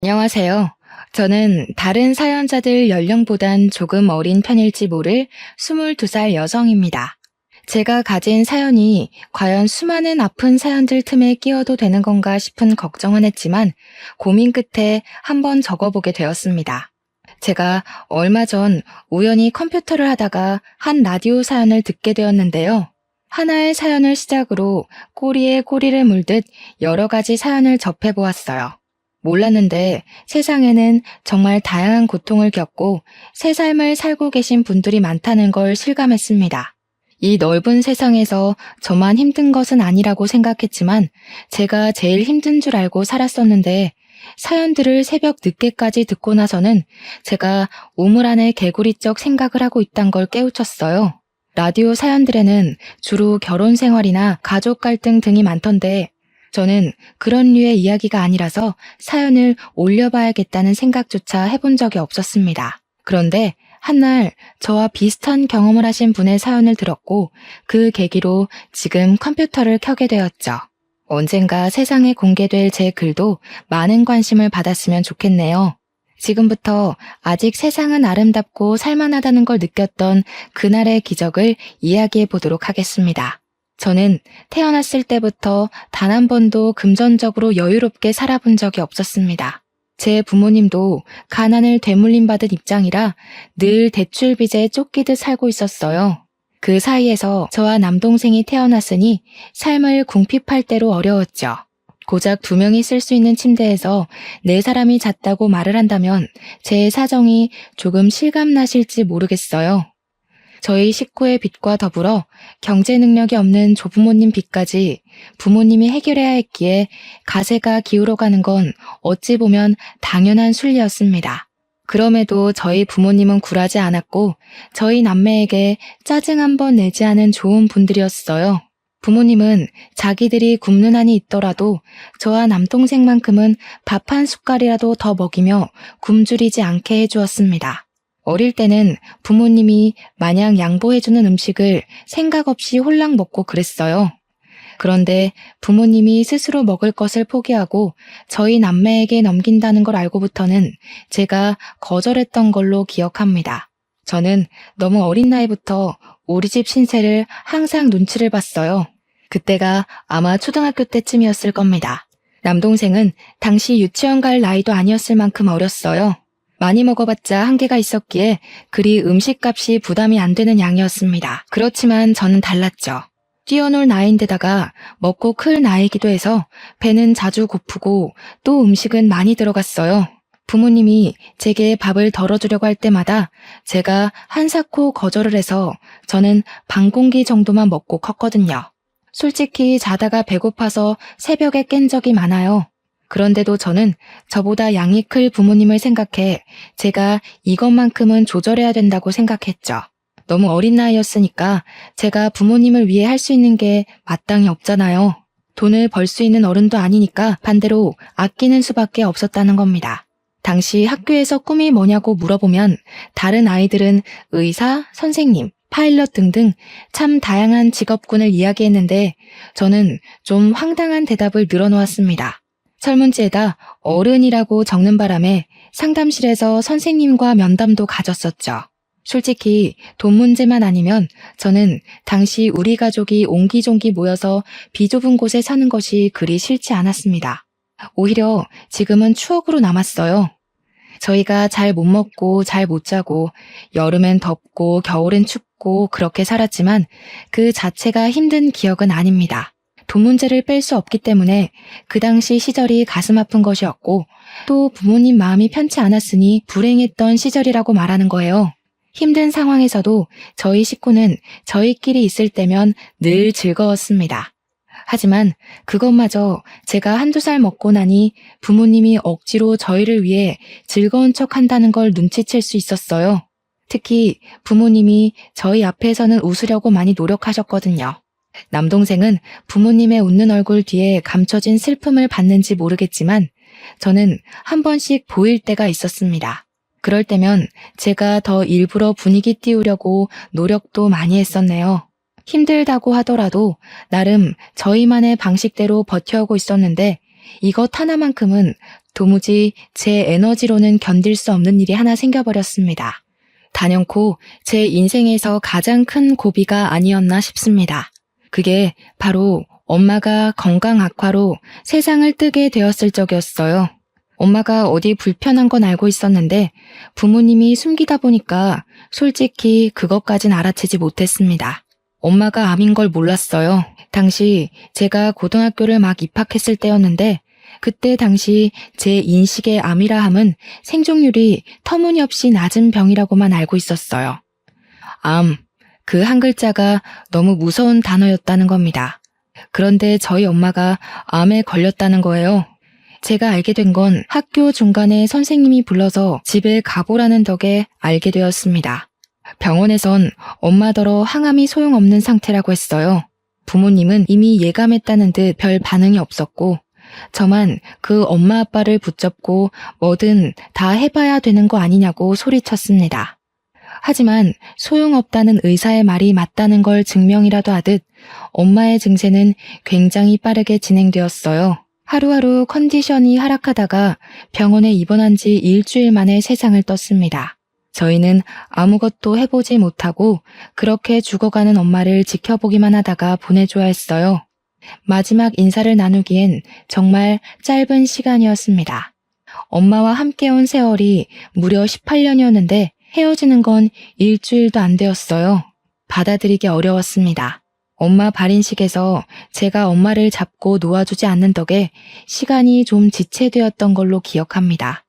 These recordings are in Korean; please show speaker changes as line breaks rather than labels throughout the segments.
안녕하세요. 저는 다른 사연자들 연령보단 조금 어린 편일지 모를 22살 여성입니다. 제가 가진 사연이 과연 수많은 아픈 사연들 틈에 끼워도 되는 건가 싶은 걱정은 했지만 고민 끝에 한번 적어보게 되었습니다. 제가 얼마 전 우연히 컴퓨터를 하다가 한 라디오 사연을 듣게 되었는데요. 하나의 사연을 시작으로 꼬리에 꼬리를 물듯 여러 가지 사연을 접해보았어요. 몰랐는데 세상에는 정말 다양한 고통을 겪고 새 삶을 살고 계신 분들이 많다는 걸 실감했습니다. 이 넓은 세상에서 저만 힘든 것은 아니라고 생각했지만 제가 제일 힘든 줄 알고 살았었는데 사연들을 새벽 늦게까지 듣고 나서는 제가 우물 안에 개구리적 생각을 하고 있단 걸 깨우쳤어요. 라디오 사연들에는 주로 결혼 생활이나 가족 갈등 등이 많던데 저는 그런 류의 이야기가 아니라서 사연을 올려봐야겠다는 생각조차 해본 적이 없었습니다. 그런데 한날 저와 비슷한 경험을 하신 분의 사연을 들었고 그 계기로 지금 컴퓨터를 켜게 되었죠. 언젠가 세상에 공개될 제 글도 많은 관심을 받았으면 좋겠네요. 지금부터 아직 세상은 아름답고 살만하다는 걸 느꼈던 그날의 기적을 이야기해 보도록 하겠습니다. 저는 태어났을 때부터 단 한 번도 금전적으로 여유롭게 살아본 적이 없었습니다. 제 부모님도 가난을 되물림받은 입장이라 늘 대출 빚에 쫓기듯 살고 있었어요. 그 사이에서 저와 남동생이 태어났으니 삶을 궁핍할 대로 어려웠죠. 고작 2명이 쓸 수 있는 침대에서 4사람이 잤다고 말을 한다면 제 사정이 조금 실감나실지 모르겠어요. 저희 식구의 빚과 더불어 경제 능력이 없는 조부모님 빚까지 부모님이 해결해야 했기에 가세가 기울어가는 건 어찌 보면 당연한 순리였습니다. 그럼에도 저희 부모님은 굴하지 않았고 저희 남매에게 짜증 한 번 내지 않은 좋은 분들이었어요. 부모님은 자기들이 굶는 한이 있더라도 저와 남동생만큼은 밥 한 숟갈이라도 더 먹이며 굶주리지 않게 해주었습니다. 어릴 때는 부모님이 마냥 양보해주는 음식을 생각 없이 홀랑 먹고 그랬어요. 그런데 부모님이 스스로 먹을 것을 포기하고 저희 남매에게 넘긴다는 걸 알고부터는 제가 거절했던 걸로 기억합니다. 저는 너무 어린 나이부터 우리 집 신세를 항상 눈치를 봤어요. 그때가 아마 초등학교 때쯤이었을 겁니다. 남동생은 당시 유치원 갈 나이도 아니었을 만큼 어렸어요. 많이 먹어봤자 한계가 있었기에 그리 음식값이 부담이 안 되는 양이었습니다. 그렇지만 저는 달랐죠. 뛰어놀 나이인데다가 먹고 클 나이기도 해서 배는 자주 고프고 또 음식은 많이 들어갔어요. 부모님이 제게 밥을 덜어주려고 할 때마다 제가 한사코 거절을 해서 저는 반 공기 정도만 먹고 컸거든요. 솔직히 자다가 배고파서 새벽에 깬 적이 많아요. 그런데도 저는 저보다 양이 클 부모님을 생각해 제가 이것만큼은 조절해야 된다고 생각했죠. 너무 어린 나이였으니까 제가 부모님을 위해 할 수 있는 게 마땅히 없잖아요. 돈을 벌 수 있는 어른도 아니니까 반대로 아끼는 수밖에 없었다는 겁니다. 당시 학교에서 꿈이 뭐냐고 물어보면 다른 아이들은 의사, 선생님, 파일럿 등등 참 다양한 직업군을 이야기했는데 저는 좀 황당한 대답을 늘어놓았습니다. 설문지에다 어른이라고 적는 바람에 상담실에서 선생님과 면담도 가졌었죠. 솔직히 돈 문제만 아니면 저는 당시 우리 가족이 옹기종기 모여서 비좁은 곳에 사는 것이 그리 싫지 않았습니다. 오히려 지금은 추억으로 남았어요. 저희가 잘 못 먹고 잘 못 자고 여름엔 덥고 겨울엔 춥고 그렇게 살았지만 그 자체가 힘든 기억은 아닙니다. 돈 문제를 뺄 수 없기 때문에 그 당시 시절이 가슴 아픈 것이었고 또 부모님 마음이 편치 않았으니 불행했던 시절이라고 말하는 거예요. 힘든 상황에서도 저희 식구는 저희끼리 있을 때면 늘 즐거웠습니다. 하지만 그것마저 제가 1~2살 먹고 나니 부모님이 억지로 저희를 위해 즐거운 척 한다는 걸 눈치챌 수 있었어요. 특히 부모님이 저희 앞에서는 웃으려고 많이 노력하셨거든요. 남동생은 부모님의 웃는 얼굴 뒤에 감춰진 슬픔을 봤는지 모르겠지만 저는 한 번씩 보일 때가 있었습니다. 그럴 때면 제가 더 일부러 분위기 띄우려고 노력도 많이 했었네요. 힘들다고 하더라도 나름 저희만의 방식대로 버텨오고 있었는데 이것 하나만큼은 도무지 제 에너지로는 견딜 수 없는 일이 하나 생겨버렸습니다. 단연코 제 인생에서 가장 큰 고비가 아니었나 싶습니다. 그게 바로 엄마가 건강 악화로 세상을 뜨게 되었을 적이었어요. 엄마가 어디 불편한 건 알고 있었는데 부모님이 숨기다 보니까 솔직히 그것까진 알아채지 못했습니다. 엄마가 암인 걸 몰랐어요. 당시 제가 고등학교를 막 입학했을 때였는데 그때 당시 제 인식의 암이라 함은 생존율이 터무니없이 낮은 병이라고만 알고 있었어요. 암, 그 한 글자가 너무 무서운 단어였다는 겁니다. 그런데 저희 엄마가 암에 걸렸다는 거예요. 제가 알게 된 건 학교 중간에 선생님이 불러서 집에 가보라는 덕에 알게 되었습니다. 병원에선 엄마더러 항암이 소용없는 상태라고 했어요. 부모님은 이미 예감했다는 듯 별 반응이 없었고 저만 그 엄마 아빠를 붙잡고 뭐든 다 해봐야 되는 거 아니냐고 소리쳤습니다. 하지만 소용없다는 의사의 말이 맞다는 걸 증명이라도 하듯 엄마의 증세는 굉장히 빠르게 진행되었어요. 하루하루 컨디션이 하락하다가 병원에 입원한 지 일주일 만에 세상을 떴습니다. 저희는 아무것도 해보지 못하고 그렇게 죽어가는 엄마를 지켜보기만 하다가 보내줘야 했어요. 마지막 인사를 나누기엔 정말 짧은 시간이었습니다. 엄마와 함께 온 세월이 무려 18년이었는데 헤어지는 건 일주일도 안 되었어요. 받아들이기 어려웠습니다. 엄마 발인식에서 제가 엄마를 잡고 놓아주지 않는 덕에 시간이 좀 지체되었던 걸로 기억합니다.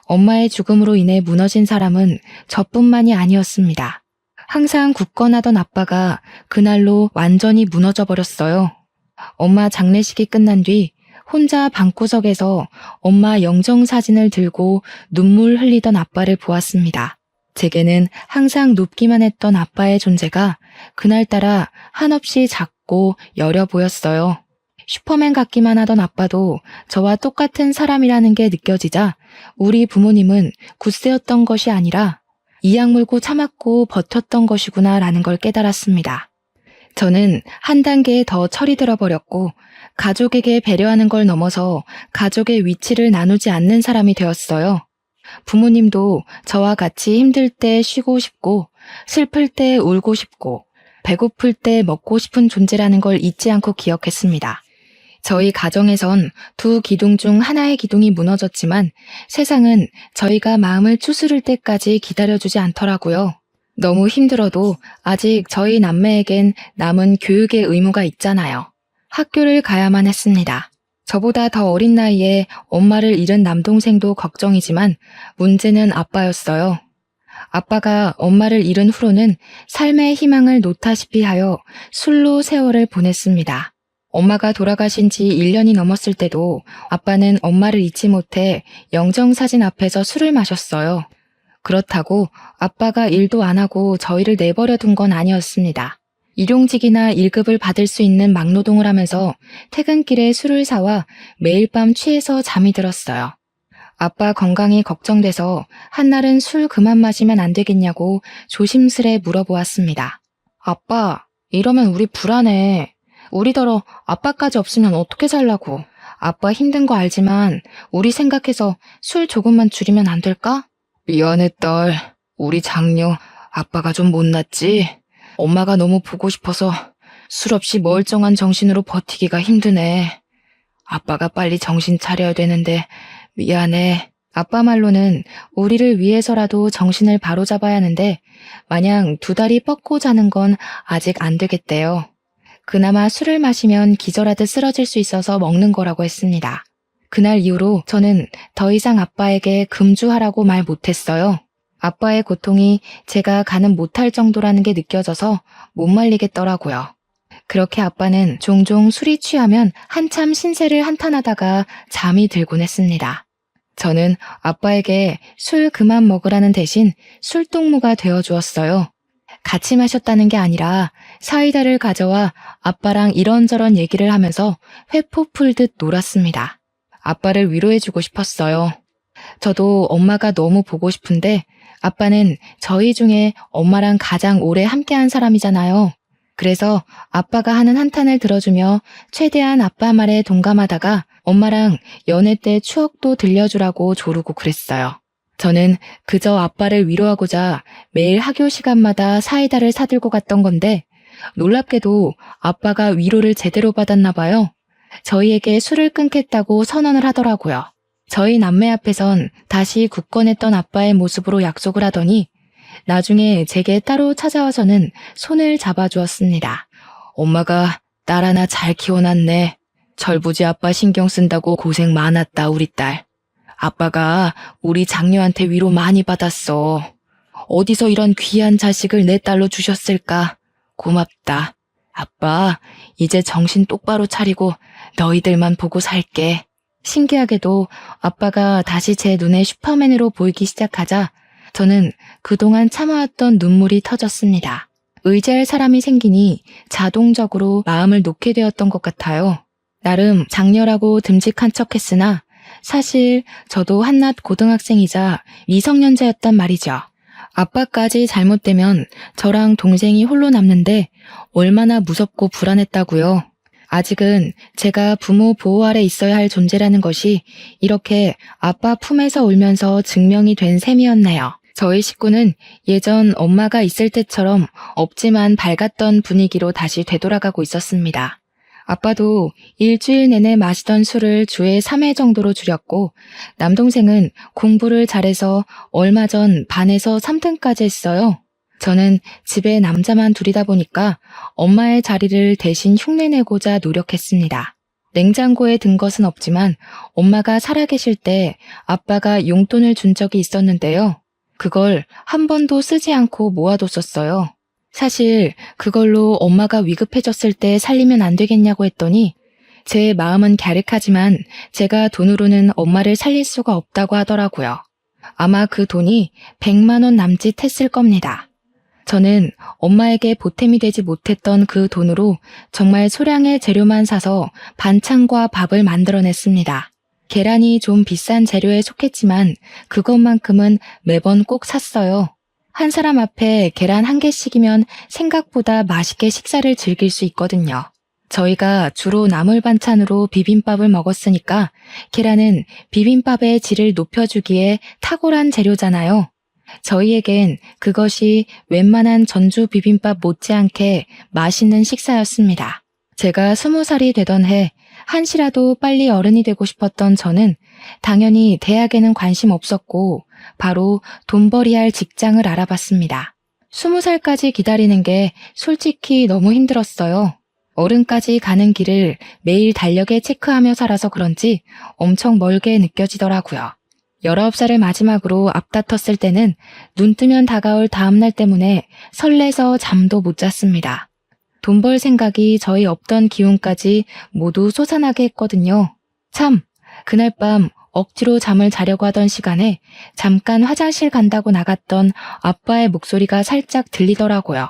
엄마의 죽음으로 인해 무너진 사람은 저뿐만이 아니었습니다. 항상 굳건하던 아빠가 그날로 완전히 무너져 버렸어요. 엄마 장례식이 끝난 뒤 혼자 방구석에서 엄마 영정사진을 들고 눈물 흘리던 아빠를 보았습니다. 제게는 항상 높기만 했던 아빠의 존재가 그날따라 한없이 작고 여려 보였어요. 슈퍼맨 같기만 하던 아빠도 저와 똑같은 사람이라는 게 느껴지자 우리 부모님은 굳세였던 것이 아니라 이악 물고 참았고 버텼던 것이구나라는 걸 깨달았습니다. 저는 한 단계 더 철이 들어버렸고 가족에게 배려하는 걸 넘어서 가족의 위치를 나누지 않는 사람이 되었어요. 부모님도 저와 같이 힘들 때 쉬고 싶고 슬플 때 울고 싶고 배고플 때 먹고 싶은 존재라는 걸 잊지 않고 기억했습니다. 저희 가정에선 두 기둥 중 하나의 기둥이 무너졌지만 세상은 저희가 마음을 추스를 때까지 기다려주지 않더라고요. 너무 힘들어도 아직 저희 남매에겐 남은 교육의 의무가 있잖아요. 학교를 가야만 했습니다. 저보다 더 어린 나이에 엄마를 잃은 남동생도 걱정이지만 문제는 아빠였어요. 아빠가 엄마를 잃은 후로는 삶의 희망을 놓다시피 하여 술로 세월을 보냈습니다. 엄마가 돌아가신 지 1년이 넘었을 때도 아빠는 엄마를 잊지 못해 영정사진 앞에서 술을 마셨어요. 그렇다고 아빠가 일도 안 하고 저희를 내버려 둔 건 아니었습니다. 일용직이나 1급을 받을 수 있는 막노동을 하면서 퇴근길에 술을 사와 매일 밤 취해서 잠이 들었어요. 아빠 건강이 걱정돼서 한날은 술 그만 마시면 안 되겠냐고 조심스레 물어보았습니다. 아빠, 이러면 우리 불안해. 우리더러 아빠까지 없으면 어떻게 살라고. 아빠 힘든 거 알지만 우리 생각해서 술 조금만 줄이면 안 될까? 미안해 딸. 우리 장녀 아빠가 좀 못났지? 엄마가 너무 보고 싶어서 술 없이 멀쩡한 정신으로 버티기가 힘드네. 아빠가 빨리 정신 차려야 되는데 미안해. 아빠 말로는 우리를 위해서라도 정신을 바로잡아야 하는데 마냥 두 다리 뻗고 자는 건 아직 안 되겠대요. 그나마 술을 마시면 기절하듯 쓰러질 수 있어서 먹는 거라고 했습니다. 그날 이후로 저는 더 이상 아빠에게 금주하라고 말 못했어요. 아빠의 고통이 제가 가는 못할 정도라는 게 느껴져서 못 말리겠더라고요. 그렇게 아빠는 종종 술이 취하면 한참 신세를 한탄하다가 잠이 들곤 했습니다. 저는 아빠에게 술 그만 먹으라는 대신 술동무가 되어주었어요. 같이 마셨다는 게 아니라 사이다를 가져와 아빠랑 이런저런 얘기를 하면서 회포 풀듯 놀았습니다. 아빠를 위로해주고 싶었어요. 저도 엄마가 너무 보고 싶은데 아빠는 저희 중에 엄마랑 가장 오래 함께한 사람이잖아요. 그래서 아빠가 하는 한탄을 들어주며 최대한 아빠 말에 동감하다가 엄마랑 연애 때 추억도 들려주라고 조르고 그랬어요. 저는 그저 아빠를 위로하고자 매일 학교 시간마다 사이다를 사들고 갔던 건데 놀랍게도 아빠가 위로를 제대로 받았나 봐요. 저희에게 술을 끊겠다고 선언을 하더라고요. 저희 남매 앞에선 다시 굳건했던 아빠의 모습으로 약속을 하더니 나중에 제게 따로 찾아와서는 손을 잡아주었습니다. 엄마가 딸 하나 잘 키워놨네. 철부지 아빠 신경 쓴다고 고생 많았다, 우리 딸. 아빠가 우리 장녀한테 위로 많이 받았어. 어디서 이런 귀한 자식을 내 딸로 주셨을까? 고맙다. 아빠, 이제 정신 똑바로 차리고 너희들만 보고 살게. 신기하게도 아빠가 다시 제 눈에 슈퍼맨으로 보이기 시작하자 저는 그동안 참아왔던 눈물이 터졌습니다. 의지할 사람이 생기니 자동적으로 마음을 놓게 되었던 것 같아요. 나름 장녀라고 듬직한 척했으나 사실 저도 한낱 고등학생이자 미성년자였단 말이죠. 아빠까지 잘못되면 저랑 동생이 홀로 남는데 얼마나 무섭고 불안했다고요. 아직은 제가 부모 보호 아래 있어야 할 존재라는 것이 이렇게 아빠 품에서 울면서 증명이 된 셈이었네요. 저희 식구는 예전 엄마가 있을 때처럼 없지만 밝았던 분위기로 다시 되돌아가고 있었습니다. 아빠도 일주일 내내 마시던 술을 주에 3회 정도로 줄였고 남동생은 공부를 잘해서 얼마 전 반에서 3등까지 했어요. 저는 집에 남자만 둘이다 보니까 엄마의 자리를 대신 흉내내고자 노력했습니다. 냉장고에 든 것은 없지만 엄마가 살아계실 때 아빠가 용돈을 준 적이 있었는데요. 그걸 한 번도 쓰지 않고 모아뒀었어요. 사실 그걸로 엄마가 위급해졌을 때 살리면 안 되겠냐고 했더니 제 마음은 갸륵하지만 제가 돈으로는 엄마를 살릴 수가 없다고 하더라고요. 아마 그 돈이 100만 원 남짓 했을 겁니다. 저는 엄마에게 보탬이 되지 못했던 그 돈으로 정말 소량의 재료만 사서 반찬과 밥을 만들어냈습니다. 계란이 좀 비싼 재료에 속했지만 그것만큼은 매번 꼭 샀어요. 한 사람 앞에 계란 1개씩이면 생각보다 맛있게 식사를 즐길 수 있거든요. 저희가 주로 나물 반찬으로 비빔밥을 먹었으니까 계란은 비빔밥의 질을 높여주기에 탁월한 재료잖아요. 저희에겐 그것이 웬만한 전주 비빔밥 못지않게 맛있는 식사였습니다. 제가 20살이 되던 해 한시라도 빨리 어른이 되고 싶었던 저는 당연히 대학에는 관심 없었고 바로 돈벌이할 직장을 알아봤습니다. 20살까지 기다리는 게 솔직히 너무 힘들었어요. 어른까지 가는 길을 매일 달력에 체크하며 살아서 그런지 엄청 멀게 느껴지더라고요. 19살을 마지막으로 앞다퉜을 때는 눈 뜨면 다가올 다음날 때문에 설레서 잠도 못 잤습니다. 돈 벌 생각이 저희 없던 기운까지 모두 솟아나게 했거든요. 참, 그날 밤 억지로 잠을 자려고 하던 시간에 잠깐 화장실 간다고 나갔던 아빠의 목소리가 살짝 들리더라고요.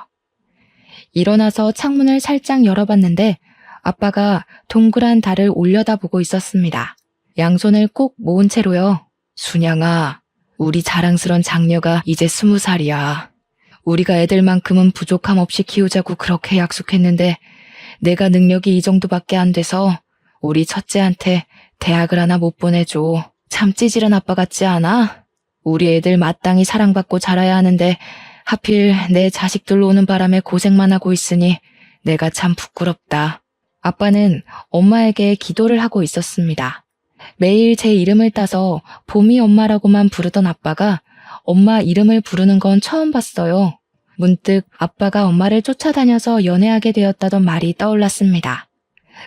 일어나서 창문을 살짝 열어봤는데 아빠가 동그란 달을 올려다보고 있었습니다. 양손을 꼭 모은 채로요. 순양아, 우리 자랑스런 장녀가 이제 20살이야. 우리가 애들만큼은 부족함 없이 키우자고 그렇게 약속했는데 내가 능력이 이 정도밖에 안 돼서 우리 첫째한테 대학을 하나 못 보내줘. 참 찌질한 아빠 같지 않아? 우리 애들 마땅히 사랑받고 자라야 하는데 하필 내 자식들로 오는 바람에 고생만 하고 있으니 내가 참 부끄럽다. 아빠는 엄마에게 기도를 하고 있었습니다. 매일 제 이름을 따서 봄이 엄마라고만 부르던 아빠가 엄마 이름을 부르는 건 처음 봤어요. 문득 아빠가 엄마를 쫓아다녀서 연애하게 되었다던 말이 떠올랐습니다.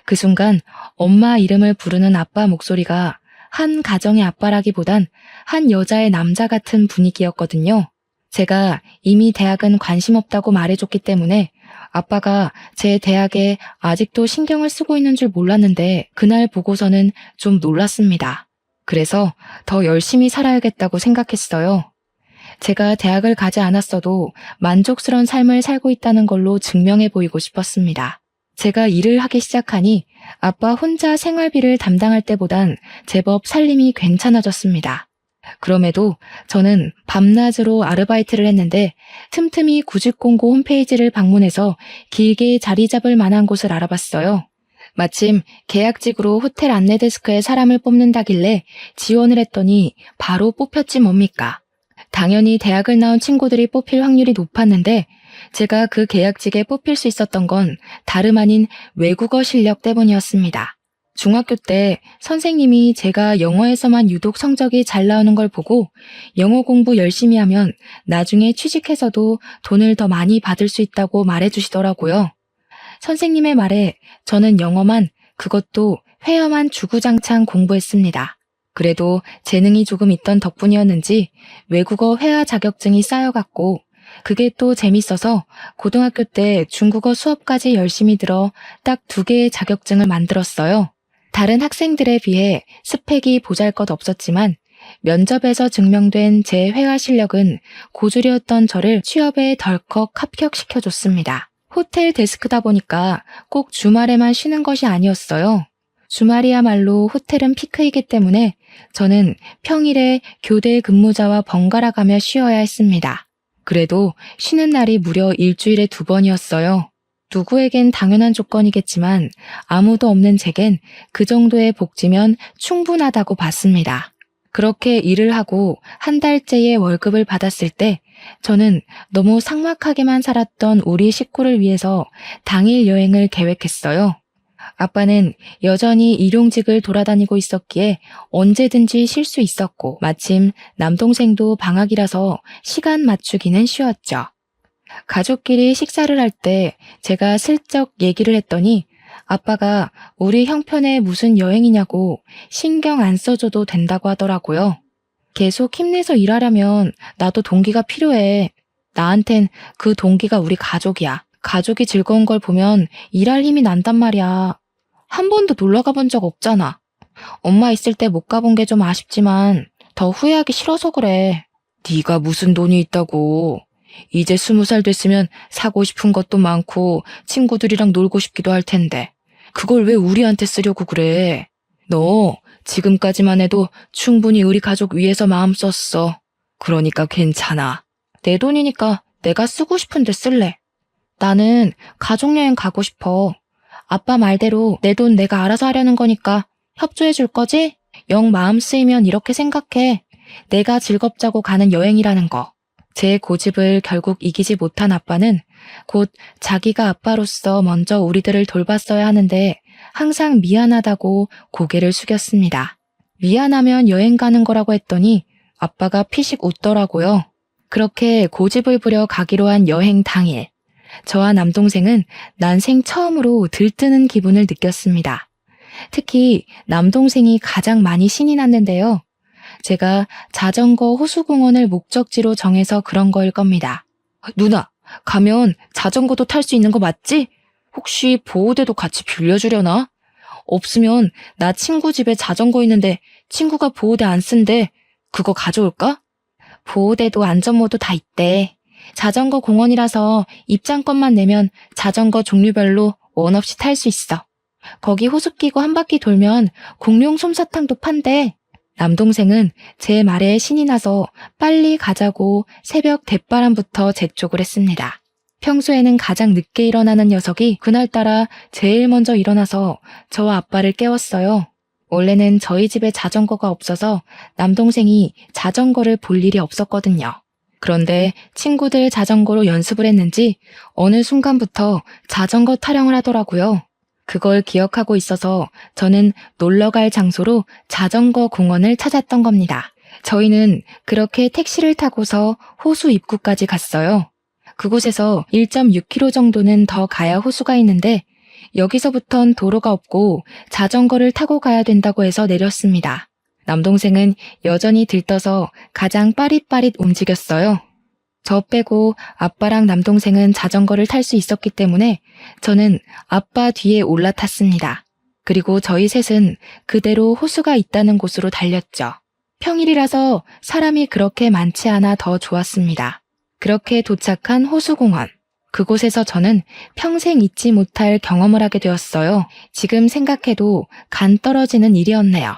그 순간 엄마 이름을 부르는 아빠 목소리가 한 가정의 아빠라기보단 한 여자의 남자 같은 분위기였거든요. 제가 이미 대학은 관심 없다고 말해줬기 때문에 아빠가 제 대학에 아직도 신경을 쓰고 있는 줄 몰랐는데 그날 보고서는 좀 놀랐습니다. 그래서 더 열심히 살아야겠다고 생각했어요. 제가 대학을 가지 않았어도 만족스러운 삶을 살고 있다는 걸로 증명해 보이고 싶었습니다. 제가 일을 하기 시작하니 아빠 혼자 생활비를 담당할 때보단 제법 살림이 괜찮아졌습니다. 그럼에도 저는 밤낮으로 아르바이트를 했는데 틈틈이 구직공고 홈페이지를 방문해서 길게 자리 잡을 만한 곳을 알아봤어요. 마침 계약직으로 호텔 안내데스크에 사람을 뽑는다길래 지원을 했더니 바로 뽑혔지 뭡니까. 당연히 대학을 나온 친구들이 뽑힐 확률이 높았는데 제가 그 계약직에 뽑힐 수 있었던 건 다름 아닌 외국어 실력 때문이었습니다. 중학교 때 선생님이 제가 영어에서만 유독 성적이 잘 나오는 걸 보고 영어 공부 열심히 하면 나중에 취직해서도 돈을 더 많이 받을 수 있다고 말해주시더라고요. 선생님의 말에 저는 영어만, 그것도 회화만 주구장창 공부했습니다. 그래도 재능이 조금 있던 덕분이었는지 외국어 회화 자격증이 쌓여갔고 그게 또 재밌어서 고등학교 때 중국어 수업까지 열심히 들어 딱 2개의 자격증을 만들었어요. 다른 학생들에 비해 스펙이 보잘것 없었지만 면접에서 증명된 제 회화 실력은 고졸이었던 저를 취업에 덜컥 합격시켜줬습니다. 호텔 데스크다 보니까 꼭 주말에만 쉬는 것이 아니었어요. 주말이야말로 호텔은 피크이기 때문에 저는 평일에 교대 근무자와 번갈아 가며 쉬어야 했습니다. 그래도 쉬는 날이 무려 일주일에 2번이었어요. 누구에겐 당연한 조건이겠지만 아무도 없는 제겐 그 정도의 복지면 충분하다고 봤습니다. 그렇게 일을 하고 한 달째의 월급을 받았을 때 저는 너무 삭막하게만 살았던 우리 식구를 위해서 당일 여행을 계획했어요. 아빠는 여전히 일용직을 돌아다니고 있었기에 언제든지 쉴 수 있었고 마침 남동생도 방학이라서 시간 맞추기는 쉬웠죠. 가족끼리 식사를 할 때 제가 슬쩍 얘기를 했더니 아빠가 우리 형편에 무슨 여행이냐고 신경 안 써줘도 된다고 하더라고요. 계속 힘내서 일하려면 나도 동기가 필요해. 나한텐 그 동기가 우리 가족이야. 가족이 즐거운 걸 보면 일할 힘이 난단 말이야. 한 번도 놀러 가본 적 없잖아. 엄마 있을 때 못 가본 게 좀 아쉽지만 더 후회하기 싫어서 그래. 네가 무슨 돈이 있다고. 이제 20살 됐으면 사고 싶은 것도 많고 친구들이랑 놀고 싶기도 할 텐데 그걸 왜 우리한테 쓰려고 그래. 너 지금까지만 해도 충분히 우리 가족 위해서 마음 썼어. 그러니까 괜찮아. 내 돈이니까 내가 쓰고 싶은데 쓸래. 나는 가족여행 가고 싶어. 아빠 말대로 내 돈 내가 알아서 하려는 거니까 협조해 줄 거지? 영 마음 쓰이면 이렇게 생각해. 내가 즐겁자고 가는 여행이라는 거. 제 고집을 결국 이기지 못한 아빠는 곧 자기가 아빠로서 먼저 우리들을 돌봤어야 하는데 항상 미안하다고 고개를 숙였습니다. 미안하면 여행 가는 거라고 했더니 아빠가 피식 웃더라고요. 그렇게 고집을 부려 가기로 한 여행 당일, 저와 남동생은 난생 처음으로 들뜨는 기분을 느꼈습니다. 특히 남동생이 가장 많이 신이 났는데요. 제가 자전거 호수공원을 목적지로 정해서 그런 거일 겁니다. 누나, 가면 자전거도 탈 수 있는 거 맞지? 혹시 보호대도 같이 빌려주려나? 없으면 나 친구 집에 자전거 있는데 친구가 보호대 안 쓴대. 그거 가져올까? 보호대도 안전모도 다 있대. 자전거 공원이라서 입장권만 내면 자전거 종류별로 원 없이 탈 수 있어. 거기 호수 끼고 한 바퀴 돌면 공룡 솜사탕도 판대. 남동생은 제 말에 신이 나서 빨리 가자고 새벽 대바람부터 재촉을 했습니다. 평소에는 가장 늦게 일어나는 녀석이 그날따라 제일 먼저 일어나서 저와 아빠를 깨웠어요. 원래는 저희 집에 자전거가 없어서 남동생이 자전거를 볼 일이 없었거든요. 그런데 친구들 자전거로 연습을 했는지 어느 순간부터 자전거 타령을 하더라고요. 그걸 기억하고 있어서 저는 놀러갈 장소로 자전거 공원을 찾았던 겁니다. 저희는 그렇게 택시를 타고서 호수 입구까지 갔어요. 그곳에서 1.6km 정도는 더 가야 호수가 있는데 여기서부턴 도로가 없고 자전거를 타고 가야 된다고 해서 내렸습니다. 남동생은 여전히 들떠서 가장 빠릿빠릿 움직였어요. 저 빼고 아빠랑 남동생은 자전거를 탈 수 있었기 때문에 저는 아빠 뒤에 올라탔습니다. 그리고 저희 셋은 그대로 호수가 있다는 곳으로 달렸죠. 평일이라서 사람이 그렇게 많지 않아 더 좋았습니다. 그렇게 도착한 호수공원. 그곳에서 저는 평생 잊지 못할 경험을 하게 되었어요. 지금 생각해도 간 떨어지는 일이었네요.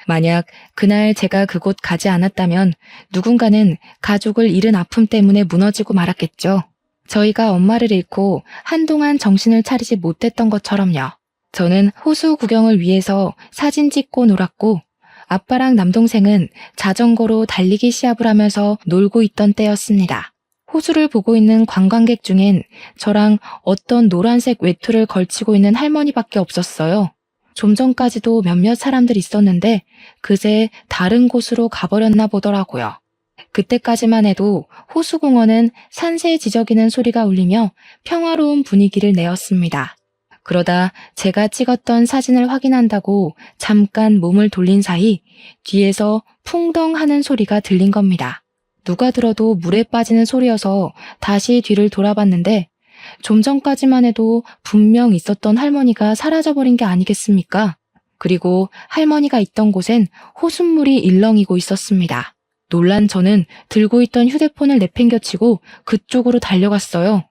만약 그날 제가 그곳 가지 않았다면 누군가는 가족을 잃은 아픔 때문에 무너지고 말았겠죠. 저희가 엄마를 잃고 한동안 정신을 차리지 못했던 것처럼요. 저는 호수 구경을 위해서 사진 찍고 놀았고 아빠랑 남동생은 자전거로 달리기 시합을 하면서 놀고 있던 때였습니다. 호수를 보고 있는 관광객 중엔 저랑 어떤 노란색 외투를 걸치고 있는 할머니밖에 없었어요. 좀 전까지도 몇몇 사람들이 있었는데 그새 다른 곳으로 가버렸나 보더라고요. 그때까지만 해도 호수공원은 산새 지저귀는 소리가 울리며 평화로운 분위기를 내었습니다. 그러다 제가 찍었던 사진을 확인한다고 잠깐 몸을 돌린 사이 뒤에서 풍덩 하는 소리가 들린 겁니다. 누가 들어도 물에 빠지는 소리여서 다시 뒤를 돌아봤는데 좀 전까지만 해도 분명 있었던 할머니가 사라져버린 게 아니겠습니까? 그리고 할머니가 있던 곳엔 호숫물이 일렁이고 있었습니다. 놀란 저는 들고 있던 휴대폰을 내팽겨치고 그쪽으로 달려갔어요.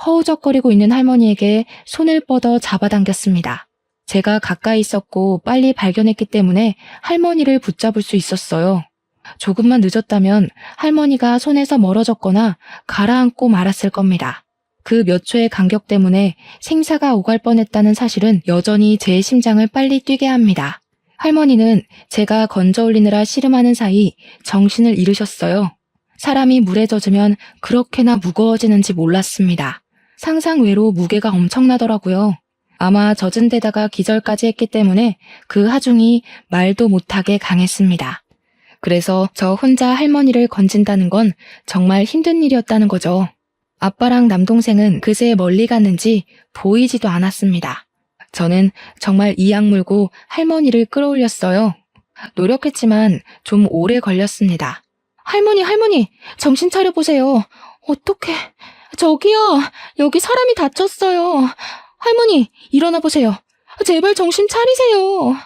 허우적거리고 있는 할머니에게 손을 뻗어 잡아당겼습니다. 제가 가까이 있었고 빨리 발견했기 때문에 할머니를 붙잡을 수 있었어요. 조금만 늦었다면 할머니가 손에서 멀어졌거나 가라앉고 말았을 겁니다. 그 몇 초의 간격 때문에 생사가 오갈 뻔했다는 사실은 여전히 제 심장을 빨리 뛰게 합니다. 할머니는 제가 건져 올리느라 씨름하는 사이 정신을 잃으셨어요. 사람이 물에 젖으면 그렇게나 무거워지는지 몰랐습니다. 상상외로 무게가 엄청나더라고요. 아마 젖은 데다가 기절까지 했기 때문에 그 하중이 말도 못하게 강했습니다. 그래서 저 혼자 할머니를 건진다는 건 정말 힘든 일이었다는 거죠. 아빠랑 남동생은 그새 멀리 갔는지 보이지도 않았습니다. 저는 정말 이악 물고 할머니를 끌어올렸어요. 노력했지만 좀 오래 걸렸습니다. 할머니, 정신 차려보세요. 어떡해. 저기요, 여기 사람이 다쳤어요. 할머니, 일어나 보세요. 제발 정신 차리세요.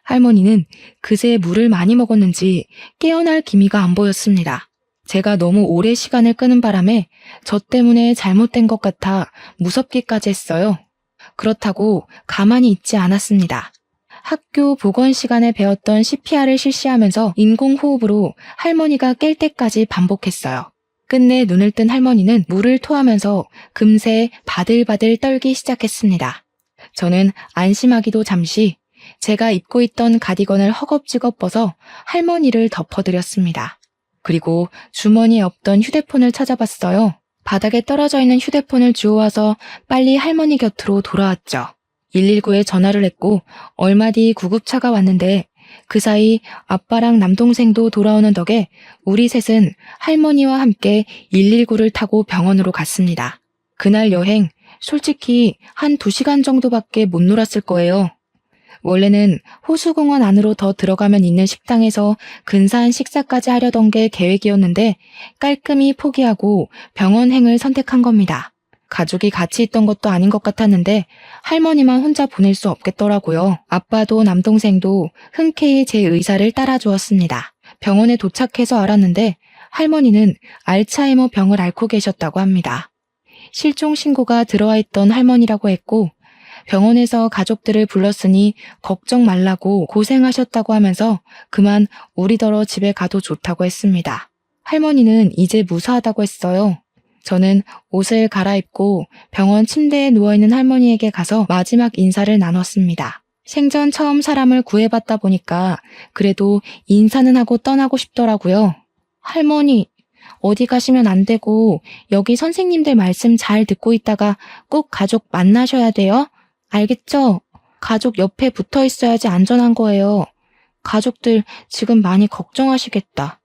할머니는 그새 물을 많이 먹었는지 깨어날 기미가 안 보였습니다. 제가 너무 오래 시간을 끄는 바람에 저 때문에 잘못된 것 같아 무섭기까지 했어요. 그렇다고 가만히 있지 않았습니다. 학교 보건 시간에 배웠던 CPR을 실시하면서 인공호흡으로 할머니가 깰 때까지 반복했어요. 끝내 눈을 뜬 할머니는 물을 토하면서 금세 바들바들 떨기 시작했습니다. 저는 안심하기도 잠시 제가 입고 있던 가디건을 허겁지겁 벗어 할머니를 덮어드렸습니다. 그리고 주머니에 없던 휴대폰을 찾아봤어요. 바닥에 떨어져 있는 휴대폰을 주워와서 빨리 할머니 곁으로 돌아왔죠. 119에 전화를 했고 얼마 뒤 구급차가 왔는데 그 사이 아빠랑 남동생도 돌아오는 덕에 우리 셋은 할머니와 함께 119를 타고 병원으로 갔습니다. 그날 여행 솔직히 한 2시간 정도밖에 못 놀았을 거예요. 원래는 호수공원 안으로 더 들어가면 있는 식당에서 근사한 식사까지 하려던 게 계획이었는데 깔끔히 포기하고 병원행을 선택한 겁니다. 가족이 같이 있던 것도 아닌 것 같았는데 할머니만 혼자 보낼 수 없겠더라고요. 아빠도 남동생도 흔쾌히 제 의사를 따라주었습니다. 병원에 도착해서 알았는데 할머니는 알츠하이머 병을 앓고 계셨다고 합니다. 실종 신고가 들어와 있던 할머니라고 했고 병원에서 가족들을 불렀으니 걱정 말라고 고생하셨다고 하면서 그만 우리더러 집에 가도 좋다고 했습니다. 할머니는 이제 무사하다고 했어요. 저는 옷을 갈아입고 병원 침대에 누워있는 할머니에게 가서 마지막 인사를 나눴습니다. 생전 처음 사람을 구해봤다 보니까 그래도 인사는 하고 떠나고 싶더라고요. 할머니, 어디 가시면 안 되고 여기 선생님들 말씀 잘 듣고 있다가 꼭 가족 만나셔야 돼요. 알겠죠? 가족 옆에 붙어 있어야지 안전한 거예요. 가족들 지금 많이 걱정하시겠다.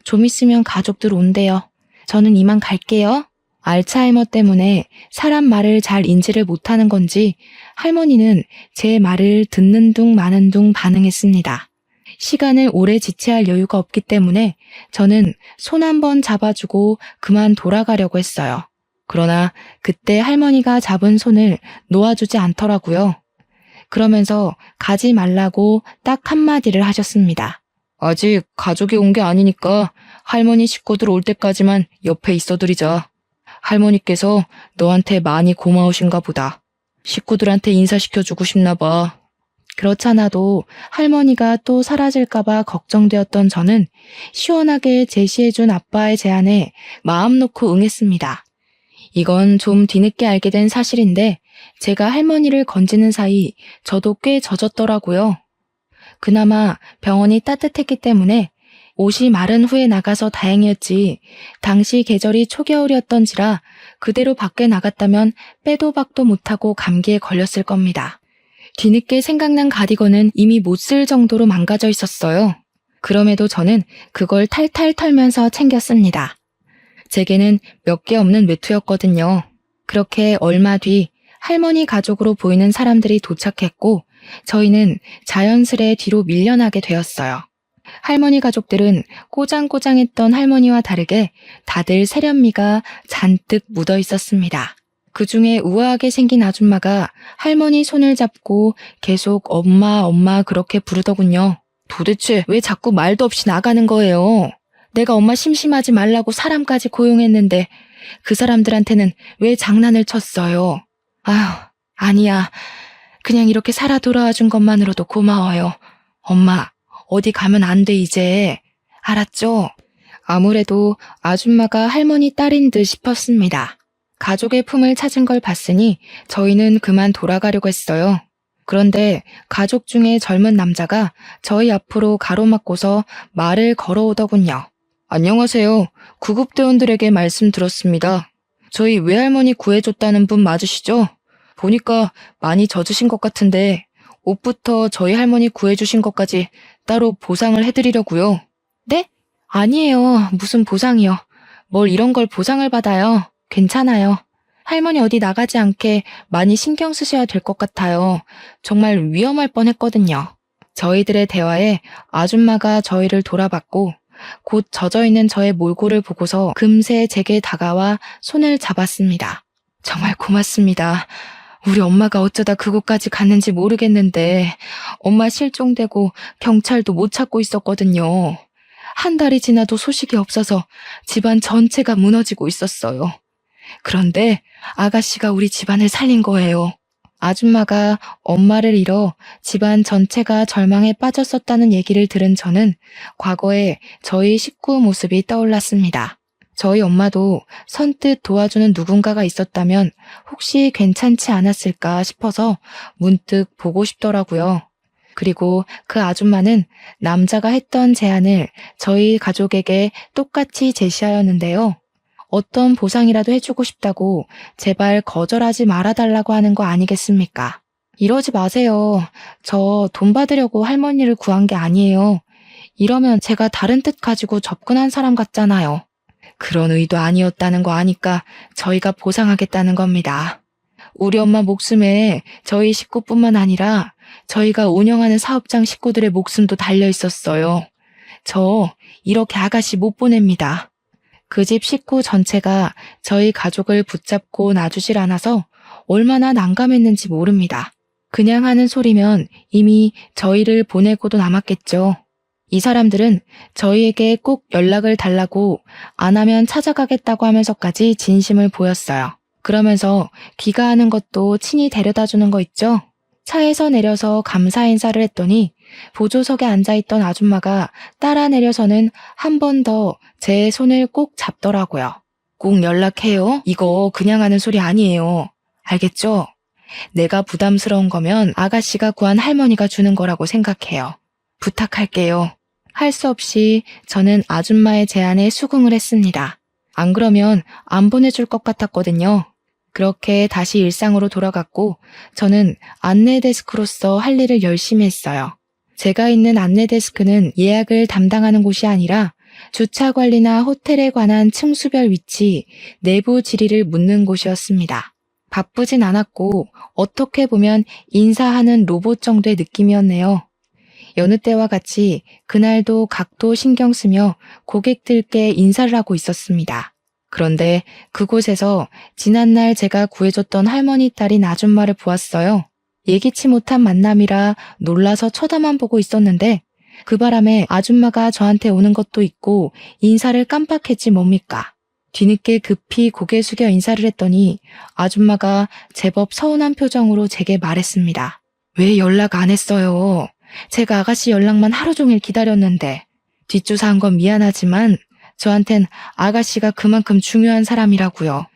좀 있으면 가족들 온대요. 저는 이만 갈게요. 알츠하이머 때문에 사람 말을 잘 인지를 못하는 건지 할머니는 제 말을 듣는 둥 마는 둥 반응했습니다. 시간을 오래 지체할 여유가 없기 때문에 저는 손 한번 잡아주고 그만 돌아가려고 했어요. 그러나 그때 할머니가 잡은 손을 놓아주지 않더라고요. 그러면서 가지 말라고 딱 한마디를 하셨습니다. 아직 가족이 온 게 아니니까 할머니 식구들 올 때까지만 옆에 있어드리자. 할머니께서 너한테 많이 고마우신가 보다. 식구들한테 인사시켜주고 싶나 봐. 그렇잖아도 할머니가 또 사라질까봐 걱정되었던 저는 시원하게 제시해준 아빠의 제안에 마음 놓고 응했습니다. 이건 좀 뒤늦게 알게 된 사실인데 제가 할머니를 건지는 사이 저도 꽤 젖었더라고요. 그나마 병원이 따뜻했기 때문에 옷이 마른 후에 나가서 다행이었지 당시 계절이 초겨울이었던지라 그대로 밖에 나갔다면 빼도 박도 못하고 감기에 걸렸을 겁니다. 뒤늦게 생각난 가디건은 이미 못 쓸 정도로 망가져 있었어요. 그럼에도 저는 그걸 탈탈 털면서 챙겼습니다. 제게는 몇 개 없는 외투였거든요. 그렇게 얼마 뒤 할머니 가족으로 보이는 사람들이 도착했고 저희는 자연스레 뒤로 밀려나게 되었어요. 할머니 가족들은 꼬장꼬장했던 할머니와 다르게 다들 세련미가 잔뜩 묻어 있었습니다. 그 중에 우아하게 생긴 아줌마가 할머니 손을 잡고 계속 엄마 엄마 그렇게 부르더군요. 도대체 왜 자꾸 말도 없이 나가는 거예요? 내가 엄마 심심하지 말라고 사람까지 고용했는데 그 사람들한테는 왜 장난을 쳤어요? 아휴, 아니야. 그냥 이렇게 살아 돌아와 준 것만으로도 고마워요. 엄마, 어디 가면 안 돼 이제. 알았죠? 아무래도 아줌마가 할머니 딸인 듯 싶었습니다. 가족의 품을 찾은 걸 봤으니 저희는 그만 돌아가려고 했어요. 그런데 가족 중에 젊은 남자가 저희 앞으로 가로막고서 말을 걸어오더군요. 안녕하세요. 구급대원들에게 말씀 들었습니다. 저희 외할머니 구해줬다는 분 맞으시죠? 보니까 많이 젖으신 것 같은데 옷부터 저희 할머니 구해주신 것까지 따로 보상을 해드리려고요. 네? 아니에요. 무슨 보상이요. 뭘 이런 걸 보상을 받아요. 괜찮아요. 할머니 어디 나가지 않게 많이 신경 쓰셔야 될 것 같아요. 정말 위험할 뻔했거든요. 저희들의 대화에 아줌마가 저희를 돌아봤고 곧 젖어있는 저의 몰골을 보고서 금세 제게 다가와 손을 잡았습니다. 정말 고맙습니다. 우리 엄마가 어쩌다 그곳까지 갔는지 모르겠는데 엄마 실종되고 경찰도 못 찾고 있었거든요. 한 달이 지나도 소식이 없어서 집안 전체가 무너지고 있었어요. 그런데 아가씨가 우리 집안을 살린 거예요. 아줌마가 엄마를 잃어 집안 전체가 절망에 빠졌었다는 얘기를 들은 저는 과거에 저희 식구 모습이 떠올랐습니다. 저희 엄마도 선뜻 도와주는 누군가가 있었다면 혹시 괜찮지 않았을까 싶어서 문득 보고 싶더라고요. 그리고 그 아줌마는 남자가 했던 제안을 저희 가족에게 똑같이 제시하였는데요. 어떤 보상이라도 해주고 싶다고 제발 거절하지 말아달라고 하는 거 아니겠습니까? 이러지 마세요. 저 돈 받으려고 할머니를 구한 게 아니에요. 이러면 제가 다른 뜻 가지고 접근한 사람 같잖아요. 그런 의도 아니었다는 거 아니까 저희가 보상하겠다는 겁니다. 우리 엄마 목숨에 저희 식구뿐만 아니라 저희가 운영하는 사업장 식구들의 목숨도 달려 있었어요. 저 이렇게 아가씨 못 보냅니다. 그 집 식구 전체가 저희 가족을 붙잡고 놔주질 않아서 얼마나 난감했는지 모릅니다. 그냥 하는 소리면 이미 저희를 보내고도 남았겠죠. 이 사람들은 저희에게 꼭 연락을 달라고 안 하면 찾아가겠다고 하면서까지 진심을 보였어요. 그러면서 귀가하는 것도 친히 데려다 주는 거 있죠? 차에서 내려서 감사 인사를 했더니 보조석에 앉아있던 아줌마가 따라 내려서는 한 번 더 제 손을 꼭 잡더라고요. 꼭 연락해요. 이거 그냥 하는 소리 아니에요. 알겠죠? 내가 부담스러운 거면 아가씨가 구한 할머니가 주는 거라고 생각해요. 부탁할게요. 할 수 없이 저는 아줌마의 제안에 수긍을 했습니다. 안 그러면 안 보내줄 것 같았거든요. 그렇게 다시 일상으로 돌아갔고 저는 안내 데스크로서 할 일을 열심히 했어요. 제가 있는 안내 데스크는 예약을 담당하는 곳이 아니라 주차 관리나 호텔에 관한 층수별 위치, 내부 지리를 묻는 곳이었습니다. 바쁘진 않았고 어떻게 보면 인사하는 로봇 정도의 느낌이었네요. 여느 때와 같이 그날도 각도 신경 쓰며 고객들께 인사를 하고 있었습니다. 그런데 그곳에서 지난날 제가 구해줬던 할머니 딸인 아줌마를 보았어요. 예기치 못한 만남이라 놀라서 쳐다만 보고 있었는데 그 바람에 아줌마가 저한테 오는 것도 있고 인사를 깜빡했지 뭡니까. 뒤늦게 급히 고개 숙여 인사를 했더니 아줌마가 제법 서운한 표정으로 제게 말했습니다. 왜 연락 안 했어요? 제가 아가씨 연락만 하루 종일 기다렸는데. 뒷조사한 건 미안하지만 저한텐 아가씨가 그만큼 중요한 사람이라고요.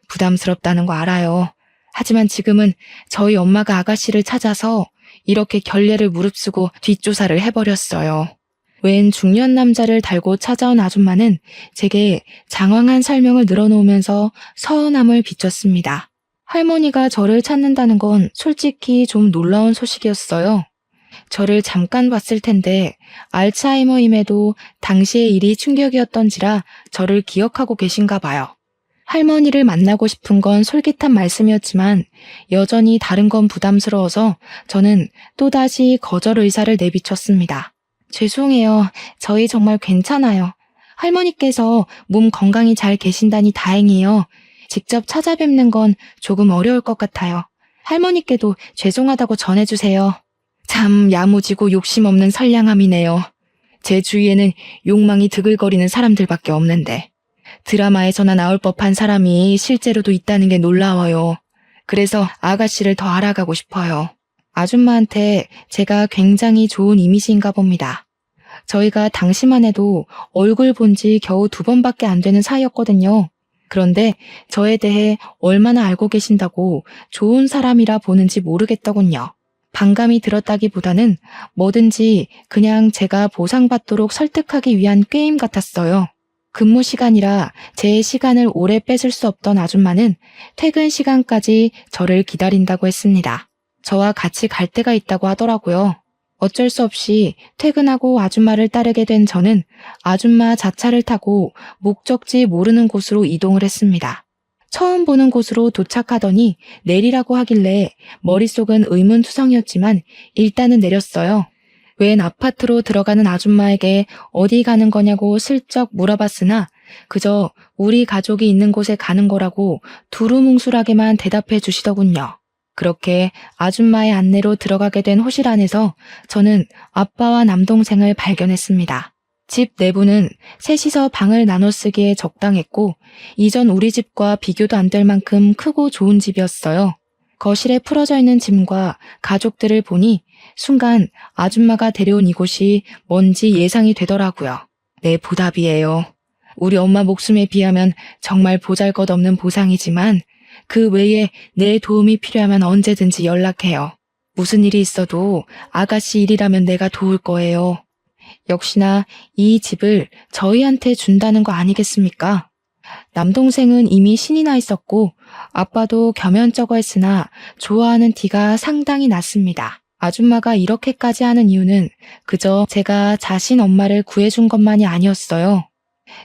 부담스럽다는 거 알아요. 하지만 지금은 저희 엄마가 아가씨를 찾아서 이렇게 결례를 무릅쓰고 뒷조사를 해버렸어요. 웬 중년 남자를 달고 찾아온 아줌마는 제게 장황한 설명을 늘어놓으면서 서운함을 비췄습니다. 할머니가 저를 찾는다는 건 솔직히 좀 놀라운 소식이었어요. 저를 잠깐 봤을 텐데 알츠하이머임에도 당시의 일이 충격이었던지라 저를 기억하고 계신가 봐요. 할머니를 만나고 싶은 건 솔깃한 말씀이었지만 여전히 다른 건 부담스러워서 저는 또다시 거절 의사를 내비쳤습니다. 죄송해요. 저희 정말 괜찮아요. 할머니께서 몸 건강히 잘 계신다니 다행이에요. 직접 찾아뵙는 건 조금 어려울 것 같아요. 할머니께도 죄송하다고 전해주세요. 참 야무지고 욕심 없는 선량함이네요. 제 주위에는 욕망이 드글거리는 사람들밖에 없는데 드라마에서나 나올 법한 사람이 실제로도 있다는 게 놀라워요. 그래서 아가씨를 더 알아가고 싶어요. 아줌마한테 제가 굉장히 좋은 이미지인가 봅니다. 저희가 당시만 해도 얼굴 본 지 겨우 2번밖에 안 되는 사이였거든요. 그런데 저에 대해 얼마나 알고 계신다고 좋은 사람이라 보는지 모르겠더군요. 반감이 들었다기보다는 뭐든지 그냥 제가 보상받도록 설득하기 위한 꾀임 같았어요. 근무 시간이라 제 시간을 오래 뺏을 수 없던 아줌마는 퇴근 시간까지 저를 기다린다고 했습니다. 저와 같이 갈 데가 있다고 하더라고요. 어쩔 수 없이 퇴근하고 아줌마를 따르게 된 저는 아줌마 자차를 타고 목적지 모르는 곳으로 이동을 했습니다. 처음 보는 곳으로 도착하더니 내리라고 하길래 머릿속은 의문투성이었지만 일단은 내렸어요. 웬 아파트로 들어가는 아줌마에게 어디 가는 거냐고 슬쩍 물어봤으나 그저 우리 가족이 있는 곳에 가는 거라고 두루뭉술하게만 대답해 주시더군요. 그렇게 아줌마의 안내로 들어가게 된 호실 안에서 저는 아빠와 남동생을 발견했습니다. 집 내부는 셋이서 방을 나눠 쓰기에 적당했고 이전 우리 집과 비교도 안 될 만큼 크고 좋은 집이었어요. 거실에 풀어져 있는 짐과 가족들을 보니 순간 아줌마가 데려온 이곳이 뭔지 예상이 되더라고요. 네, 보답이에요. 우리 엄마 목숨에 비하면 정말 보잘것없는 보상이지만 그 외에 내 도움이 필요하면 언제든지 연락해요. 무슨 일이 있어도 아가씨 일이라면 내가 도울 거예요. 역시나 이 집을 저희한테 준다는 거 아니겠습니까? 남동생은 이미 신이 나 있었고 아빠도 겸연쩍어 했으나 좋아하는 티가 상당히 났습니다. 아줌마가 이렇게까지 하는 이유는 그저 제가 자신 엄마를 구해준 것만이 아니었어요.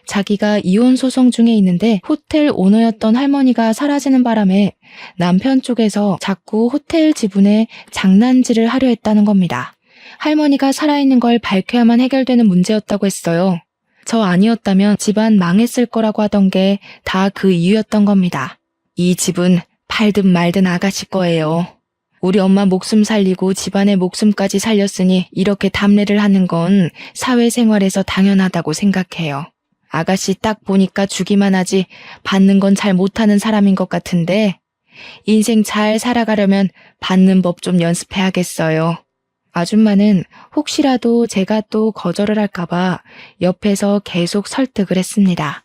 자기가 이혼 소송 중에 있는데 호텔 오너였던 할머니가 사라지는 바람에 남편 쪽에서 자꾸 호텔 지분에 장난질을 하려 했다는 겁니다. 할머니가 살아있는 걸 밝혀야만 해결되는 문제였다고 했어요. 저 아니었다면 집안 망했을 거라고 하던 게 다 그 이유였던 겁니다. 이 집은 팔든 말든 아가씨 거예요. 우리 엄마 목숨 살리고 집안의 목숨까지 살렸으니 이렇게 담례를 하는 건 사회생활에서 당연하다고 생각해요. 아가씨 딱 보니까 주기만 하지 받는 건 잘 못하는 사람인 것 같은데 인생 잘 살아가려면 받는 법 좀 연습해야겠어요. 아줌마는 혹시라도 제가 또 거절을 할까봐 옆에서 계속 설득을 했습니다.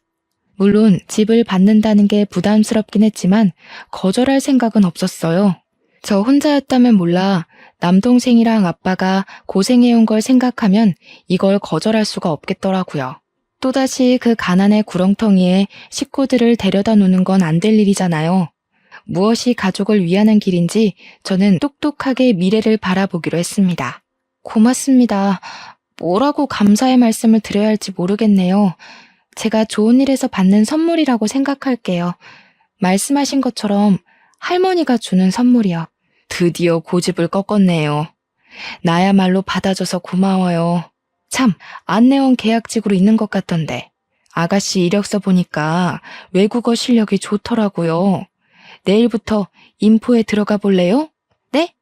물론 집을 받는다는 게 부담스럽긴 했지만 거절할 생각은 없었어요. 저 혼자였다면 몰라 남동생이랑 아빠가 고생해온 걸 생각하면 이걸 거절할 수가 없겠더라고요. 또다시 그 가난의 구렁텅이에 식구들을 데려다 놓는 건 안 될 일이잖아요. 무엇이 가족을 위하는 길인지 저는 똑똑하게 미래를 바라보기로 했습니다. 고맙습니다. 뭐라고 감사의 말씀을 드려야 할지 모르겠네요. 제가 좋은 일에서 받는 선물이라고 생각할게요. 말씀하신 것처럼 할머니가 주는 선물이요. 드디어 고집을 꺾었네요. 나야말로 받아줘서 고마워요. 참, 안내원 계약직으로 있는 것 같던데. 아가씨 이력서 보니까 외국어 실력이 좋더라고요. 내일부터 인포에 들어가 볼래요? 네?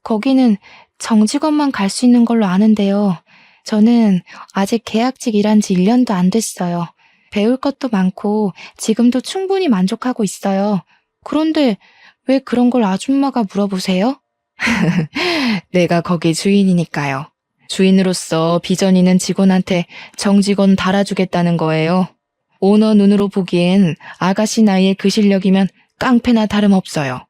거기는 정직원만 갈 수 있는 걸로 아는데요. 저는 아직 계약직 일한 지 1년도 안 됐어요. 배울 것도 많고 지금도 충분히 만족하고 있어요. 그런데 왜 그런 걸 아줌마가 물어보세요? 내가 거기 주인이니까요. 주인으로서 비전 있는 직원한테 정직원 달아주겠다는 거예요. 오너 눈으로 보기엔 아가씨 나이에 그 실력이면 깡패나 다름없어요.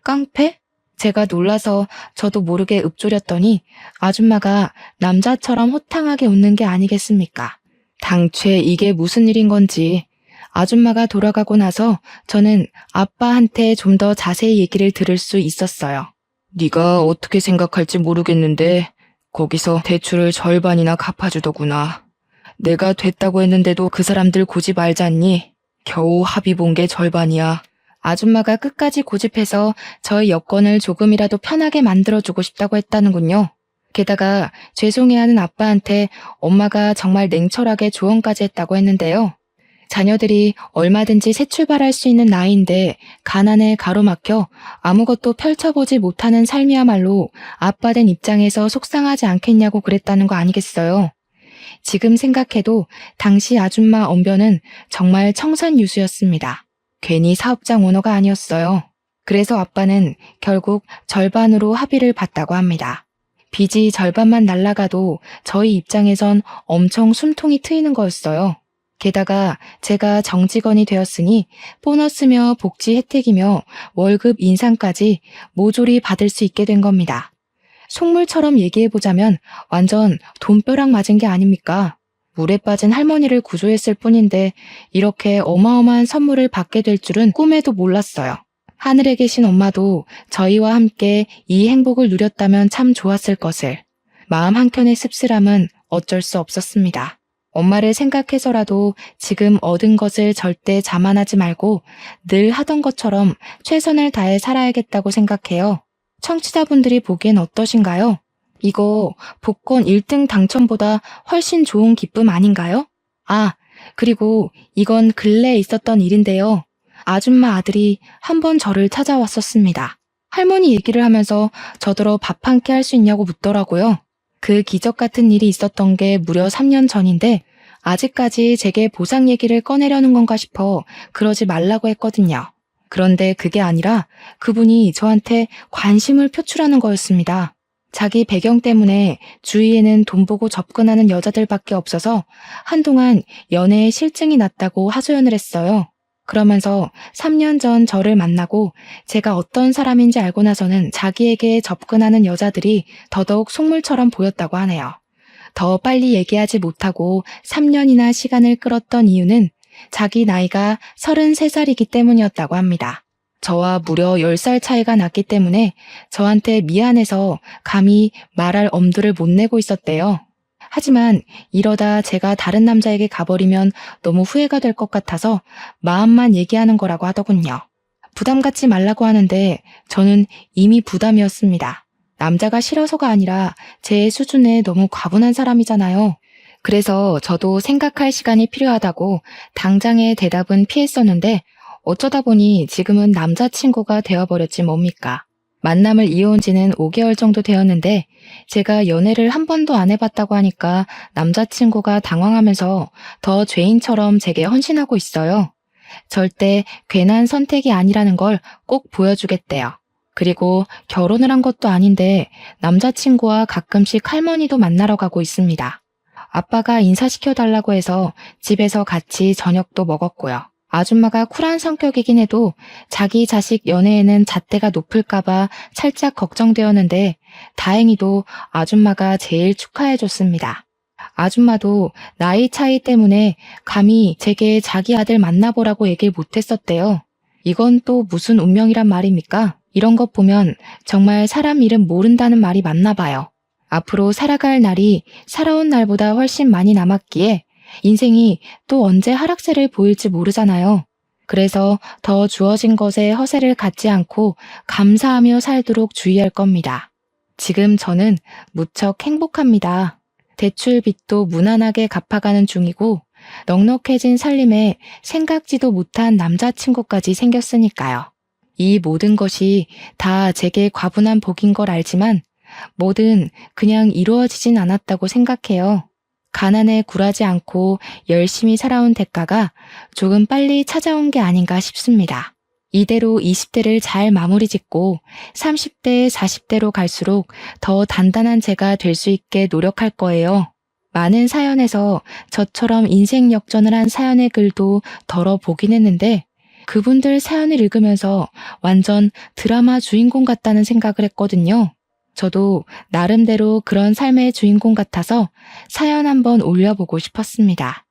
깡패? 제가 놀라서 저도 모르게 읊조렸더니 아줌마가 남자처럼 호탕하게 웃는 게 아니겠습니까? 당최 이게 무슨 일인 건지. 아줌마가 돌아가고 나서 저는 아빠한테 좀 더 자세히 얘기를 들을 수 있었어요. 네가 어떻게 생각할지 모르겠는데 거기서 대출을 절반이나 갚아주더구나. 내가 됐다고 했는데도 그 사람들 고집 알잖니? 겨우 합의 본 게 절반이야. 아줌마가 끝까지 고집해서 저의 여건을 조금이라도 편하게 만들어주고 싶다고 했다는군요. 게다가 죄송해하는 아빠한테 엄마가 정말 냉철하게 조언까지 했다고 했는데요. 자녀들이 얼마든지 새 출발할 수 있는 나이인데 가난에 가로막혀 아무것도 펼쳐보지 못하는 삶이야말로 아빠 된 입장에서 속상하지 않겠냐고 그랬다는 거 아니겠어요. 지금 생각해도 당시 아줌마 언변은 정말 청산유수였습니다. 괜히 사업장 오너가 아니었어요. 그래서 아빠는 결국 절반으로 합의를 봤다고 합니다. 빚이 절반만 날아가도 저희 입장에선 엄청 숨통이 트이는 거였어요. 게다가 제가 정직원이 되었으니 보너스며 복지 혜택이며 월급 인상까지 모조리 받을 수 있게 된 겁니다. 속물처럼 얘기해보자면 완전 돈벼락 맞은 게 아닙니까? 물에 빠진 할머니를 구조했을 뿐인데 이렇게 어마어마한 선물을 받게 될 줄은 꿈에도 몰랐어요. 하늘에 계신 엄마도 저희와 함께 이 행복을 누렸다면 참 좋았을 것을. 마음 한켠의 씁쓸함은 어쩔 수 없었습니다. 엄마를 생각해서라도 지금 얻은 것을 절대 자만하지 말고 늘 하던 것처럼 최선을 다해 살아야겠다고 생각해요. 청취자분들이 보기엔 어떠신가요? 이거 복권 1등 당첨보다 훨씬 좋은 기쁨 아닌가요? 아, 그리고 이건 근래에 있었던 일인데요. 아줌마 아들이 한 번 저를 찾아왔었습니다. 할머니 얘기를 하면서 저더러 밥 한 끼 할 수 있냐고 묻더라고요. 그 기적 같은 일이 있었던 게 무려 3년 전인데 아직까지 제게 보상 얘기를 꺼내려는 건가 싶어 그러지 말라고 했거든요. 그런데 그게 아니라 그분이 저한테 관심을 표출하는 거였습니다. 자기 배경 때문에 주위에는 돈 보고 접근하는 여자들밖에 없어서 한동안 연애에 실증이 났다고 하소연을 했어요. 그러면서 3년 전 저를 만나고 제가 어떤 사람인지 알고 나서는 자기에게 접근하는 여자들이 더더욱 속물처럼 보였다고 하네요. 더 빨리 얘기하지 못하고 3년이나 시간을 끌었던 이유는 자기 나이가 33살이기 때문이었다고 합니다. 저와 무려 10살 차이가 났기 때문에 저한테 미안해서 감히 말할 엄두를 못 내고 있었대요. 하지만 이러다 제가 다른 남자에게 가버리면 너무 후회가 될 것 같아서 마음만 얘기하는 거라고 하더군요. 부담 갖지 말라고 하는데 저는 이미 부담이었습니다. 남자가 싫어서가 아니라 제 수준에 너무 과분한 사람이잖아요. 그래서 저도 생각할 시간이 필요하다고 당장의 대답은 피했었는데 어쩌다 보니 지금은 남자친구가 되어버렸지 뭡니까. 만남을 이어온 지는 5개월 정도 되었는데 제가 연애를 한 번도 안 해봤다고 하니까 남자친구가 당황하면서 더 죄인처럼 제게 헌신하고 있어요. 절대 괜한 선택이 아니라는 걸 꼭 보여주겠대요. 그리고 결혼을 한 것도 아닌데 남자친구와 가끔씩 할머니도 만나러 가고 있습니다. 아빠가 인사시켜달라고 해서 집에서 같이 저녁도 먹었고요. 아줌마가 쿨한 성격이긴 해도 자기 자식 연애에는 잣대가 높을까봐 살짝 걱정되었는데 다행히도 아줌마가 제일 축하해줬습니다. 아줌마도 나이 차이 때문에 감히 제게 자기 아들 만나보라고 얘기를 못했었대요. 이건 또 무슨 운명이란 말입니까? 이런 것 보면 정말 사람 이름 모른다는 말이 맞나 봐요. 앞으로 살아갈 날이 살아온 날보다 훨씬 많이 남았기에 인생이 또 언제 하락세를 보일지 모르잖아요. 그래서 더 주어진 것에 허세를 갖지 않고 감사하며 살도록 주의할 겁니다. 지금 저는 무척 행복합니다. 대출 빚도 무난하게 갚아가는 중이고 넉넉해진 살림에 생각지도 못한 남자친구까지 생겼으니까요. 이 모든 것이 다 제게 과분한 복인 걸 알지만 뭐든 그냥 이루어지진 않았다고 생각해요. 가난에 굴하지 않고 열심히 살아온 대가가 조금 빨리 찾아온 게 아닌가 싶습니다. 이대로 20대를 잘 마무리 짓고 30대, 40대로 갈수록 더 단단한 제가 될 수 있게 노력할 거예요. 많은 사연에서 저처럼 인생 역전을 한 사연의 글도 덜어보긴 했는데 그분들 사연을 읽으면서 완전 드라마 주인공 같다는 생각을 했거든요. 저도 나름대로 그런 삶의 주인공 같아서 사연 한번 올려보고 싶었습니다.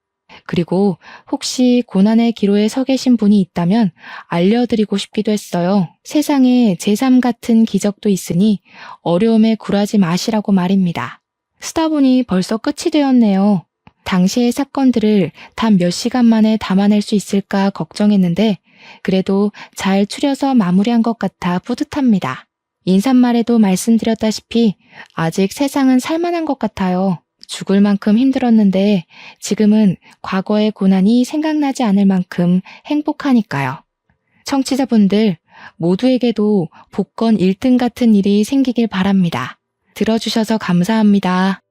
그리고 혹시 고난의 기로에 서 계신 분이 있다면 알려드리고 싶기도 했어요. 세상에 제3 같은 기적도 있으니 어려움에 굴하지 마시라고 말입니다. 쓰다 보니 벌써 끝이 되었네요. 당시의 사건들을 단 몇 시간 만에 담아낼 수 있을까 걱정했는데 그래도 잘 추려서 마무리한 것 같아 뿌듯합니다. 인사말에도 말씀드렸다시피 아직 세상은 살만한 것 같아요. 죽을 만큼 힘들었는데 지금은 과거의 고난이 생각나지 않을 만큼 행복하니까요. 청취자분들 모두에게도 복권 1등 같은 일이 생기길 바랍니다. 들어주셔서 감사합니다.